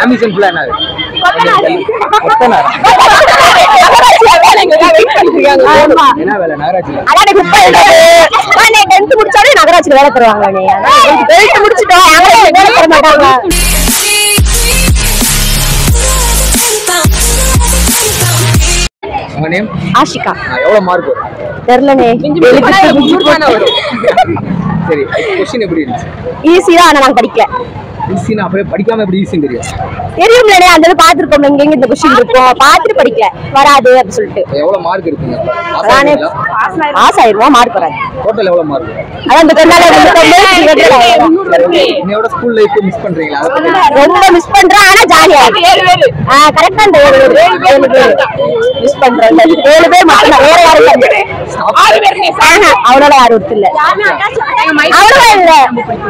Ambition ஃபுல்லா என்னது? என்ன வேலை நகராட்சியில? நகராட்சியில வேலை தருவாங்க. முடிச்சிட்டோம் வேலை தர மாட்டாங்க. உங்க நேம்? ஆஷிகா. எவ்வளவு மார்க் வரும்? தெரியலனே. சரி, क्वेश्चन எப்படி இருந்துச்சு? ஈஸியா ஆனா நான் படிக்கல. ஈஸினா அப்படியே படிக்காம எப்படி ஈஸின்னு தெரியும்? தெரியும்லனே, அந்த பாத்துறோம் எங்க இந்த क्वेश्चन இருக்கும். பாத்துட்டு படிக்கல வராது அப்படி சொல்லிட்டு. எவ்வளவு மார்க் எடுத்தீங்க? பாஸ் ஆயிருவா, மார்க் வராது. டோட்டல் எவ்வளவு மார்க்? அதான் இந்த கண்ணால என்னோட ஸ்கூல் லைஃப் மிஸ் பண்றீங்களா? ரொம்ப மிஸ் பண்றேன். ஆனா ஜாலியா இருக்கு. கரெக்ட்டா அந்த 7 பேர் மிஸ் பண்றேன். 7 பேர் மட்டும் வேற யாரும் இல்ல. அவ்வளவு யாரும் இல்ல. அவ்வளவு இல்ல.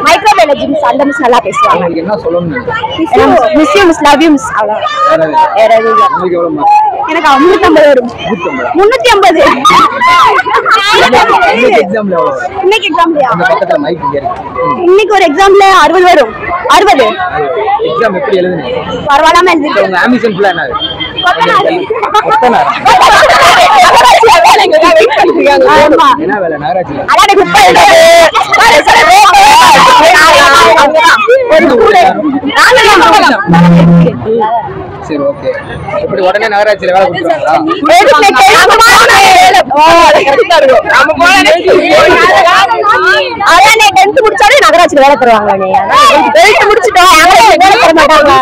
மைக்ரோபயாலஜி மிஸ் அந்த மிஸ் நல்லா பேசுவாங்க. உங்களுக்கு என்ன சொல்லணும்? Miss you miss love you miss அவ்வளவு. வேற எதுவும் இல்ல. உங்களுக்கு எவ்வளவு மார்க்? எனக்கு 350 வரும். 350. இன்னைக்கு எக்ஸாம்ல எவ்வளவு? இன்னைக்கு எக்ஸாம்லயா? அந்த பக்கத்துல மைக் இங்க இருக்கு. இன்னைக்கு ஒரு எக்ஸாம்ல 60 வரும். 60. எக்ஸாம் எப்படி எழுதுனீங்க? பரவாயில்லாம எழுதிட்டேன். உங்க ஆம்பிஷன் ஃபுல்லா என்னது? என்ன வேலை நகராட்சியில? சரி, ஓகே. எப்படி உடனே நகராட்சியில வேலை கொடுக்குறாங்களா? நகராட்சியில வேலை தருவாங்க. முடிச்சிட்டோம் வேலை தர மாட்டாங்க.